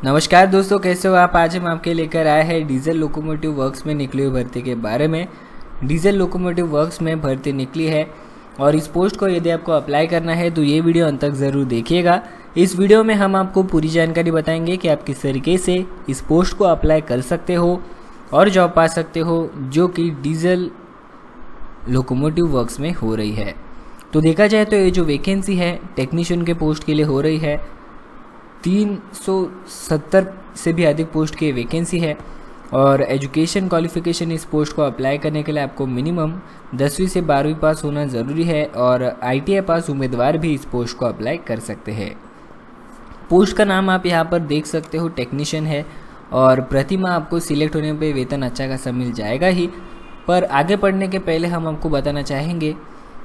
नमस्कार दोस्तों, कैसे हो आप। आज हम आपके लेकर आए हैं डीजल लोकोमोटिव वर्क्स में निकली हुई भर्ती के बारे में। डीजल लोकोमोटिव वर्क्स में भर्ती निकली है और इस पोस्ट को यदि आपको अप्लाई करना है तो ये वीडियो अंत तक ज़रूर देखिएगा। इस वीडियो में हम आपको पूरी जानकारी बताएंगे कि आप किस तरीके से इस पोस्ट को अप्लाई कर सकते हो और जॉब पा सकते हो, जो कि डीजल लोकोमोटिव वर्क्स में हो रही है। तो देखा जाए तो ये जो वैकेंसी है टेक्नीशियन के पोस्ट के लिए हो रही है। 370 से भी अधिक पोस्ट की वैकेंसी है और एजुकेशन क्वालिफिकेशन इस पोस्ट को अप्लाई करने के लिए आपको मिनिमम 10वीं से 12वीं पास होना ज़रूरी है और ITI पास उम्मीदवार भी इस पोस्ट को अप्लाई कर सकते हैं। पोस्ट का नाम आप यहाँ पर देख सकते हो, टेक्नीशियन है और प्रति माह आपको सिलेक्ट होने पे वेतन अच्छा खासा मिल जाएगा ही। पर आगे बढ़ने के पहले हम आपको बताना चाहेंगे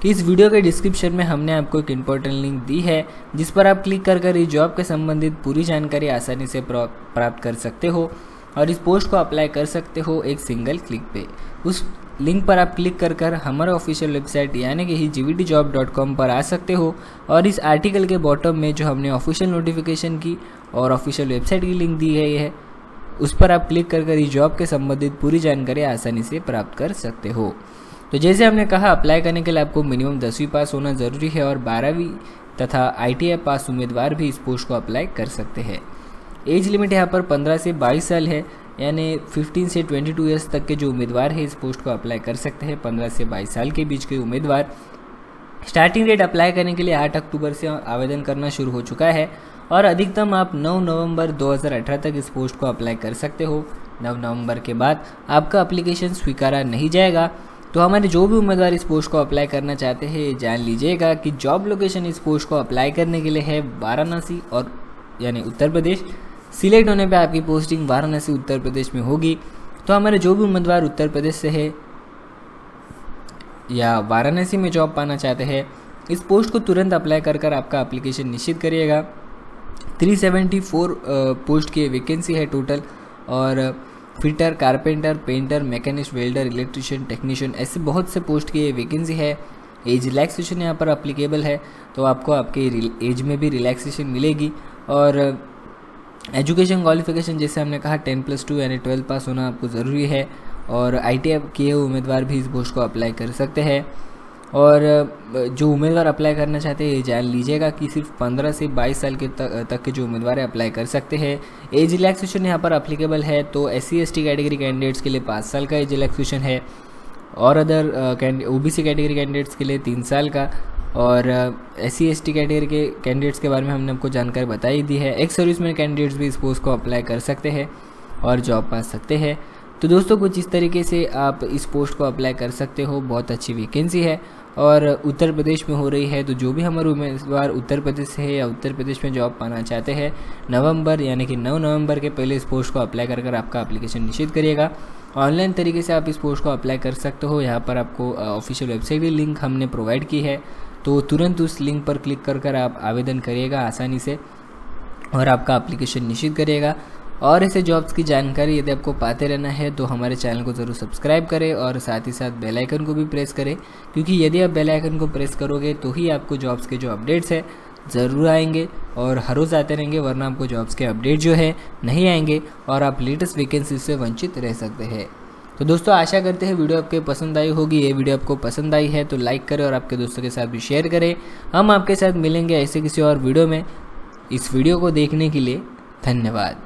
कि इस वीडियो के डिस्क्रिप्शन में हमने आपको एक इम्पोर्टेंट लिंक दी है जिस पर आप क्लिक कर इस जॉब के संबंधित पूरी जानकारी आसानी से प्राप्त कर सकते हो और इस पोस्ट को अप्लाई कर सकते हो एक सिंगल क्लिक पे। उस लिंक पर आप क्लिक कर हमारे ऑफिशियल वेबसाइट यानी कि gvtjob.com पर आ सकते हो और इस आर्टिकल के बॉटम में जो हमने ऑफिशियल नोटिफिकेशन की और ऑफिशियल वेबसाइट की लिंक दी गई है उस पर आप क्लिक कर इस जॉब के संबंधित पूरी जानकारी आसानी से प्राप्त कर सकते हो। तो जैसे हमने कहा, अप्लाई करने के लिए आपको मिनिमम 10वीं पास होना ज़रूरी है और 12वीं तथा ITI पास उम्मीदवार भी इस पोस्ट को अप्लाई कर सकते हैं। एज लिमिट यहाँ पर 15 से 22 साल है, यानी 15 से 22 ईयर्स तक के जो उम्मीदवार है इस पोस्ट को अप्लाई कर सकते हैं। 15 से 22 साल के बीच के उम्मीदवार। स्टार्टिंग डेट अप्लाई करने के लिए 8 अक्टूबर से आवेदन करना शुरू हो चुका है और अधिकतम आप 9 नवंबर 2018 तक इस पोस्ट को अप्लाई कर सकते हो। 9 नवंबर के बाद आपका एप्लीकेशन स्वीकारा नहीं जाएगा। तो हमारे जो भी उम्मीदवार इस पोस्ट को अप्लाई करना चाहते हैं जान लीजिएगा कि जॉब लोकेशन इस पोस्ट को अप्लाई करने के लिए है वाराणसी और यानी उत्तर प्रदेश। सिलेक्ट होने पे आपकी पोस्टिंग वाराणसी उत्तर प्रदेश में होगी। तो हमारे जो भी उम्मीदवार उत्तर प्रदेश से है या वाराणसी में जॉब पाना चाहते हैं इस पोस्ट को तुरंत अप्लाई कर आपका एप्लीकेशन निश्चित करिएगा। 374 पोस्ट की वैकेंसी है टोटल और fitter, carpenter, painter, machinist, welder, electrician, technician ऐसे बहुत से पोस्ट की वैकेंसी है। एज रिलैक्सेशन यहाँ पर अप्लीकेबल है, तो आपको आपके एज में भी रिलैक्सेशन मिलेगी। और एजुकेशन क्वालिफिकेशन जैसे हमने कहा 10+2 यानी 12 पास होना आपको ज़रूरी है और ITI किए हुए उम्मीदवार भी इस पोस्ट को अप्लाई कर सकते हैं। और जो उम्मीदवार अप्लाई करना चाहते हैं जान लीजिएगा कि सिर्फ 15 से 22 साल के तक के जो उम्मीदवार अप्लाई कर सकते हैं। एज रिलैक्सेशन यहाँ पर अप्लीकेबल है, तो SC/ST कैटेगरी कैंडिडेट्स के लिए 5 साल का एज रिलैक्सेशन है और अदर OBC कैटेगरी कैंडिडेट्स के लिए 3 साल का। और SC/ST कैटेगरी के कैंडिडेट्स के बारे में हमने आपको जानकारी बताई दी है। एक्स सर्विसमैन कैंडिडेट्स भी इस पोस्ट को अप्लाई कर सकते हैं और जॉब पा सकते हैं। तो दोस्तों कुछ इस तरीके से आप इस पोस्ट को अप्लाई कर सकते हो। बहुत अच्छी वैकेंसी है और उत्तर प्रदेश में हो रही है। तो जो भी हमारे उम्मीदवार उत्तर प्रदेश से है या उत्तर प्रदेश में जॉब पाना चाहते हैं नवंबर यानी कि 9 नवंबर के पहले इस पोस्ट को अप्लाई कर आपका एप्लीकेशन निश्चित करिएगा। ऑनलाइन तरीके से आप इस पोस्ट को अप्लाई कर सकते हो। यहाँ पर आपको ऑफिशियल वेबसाइट की लिंक हमने प्रोवाइड की है, तो तुरंत उस लिंक पर क्लिक कर आप आवेदन करिएगा आसानी से और आपका एप्लीकेशन निश्चित करिएगा। और ऐसे जॉब्स की जानकारी यदि आपको पाते रहना है तो हमारे चैनल को ज़रूर सब्सक्राइब करें और साथ ही साथ बेल आइकन को भी प्रेस करें, क्योंकि यदि आप बेल आइकन को प्रेस करोगे तो ही आपको जॉब्स के जो अपडेट्स है ज़रूर आएंगे और हर रोज़ आते रहेंगे, वरना आपको जॉब्स के अपडेट जो है नहीं आएंगे और आप लेटेस्ट वैकेंसी से वंचित रह सकते हैं। तो दोस्तों आशा करते हैं वीडियो आपके पसंद आई होगी। ये वीडियो आपको पसंद आई है तो लाइक करें और आपके दोस्तों के साथ भी शेयर करें। हम आपके साथ मिलेंगे ऐसे किसी और वीडियो में। इस वीडियो को देखने के लिए धन्यवाद।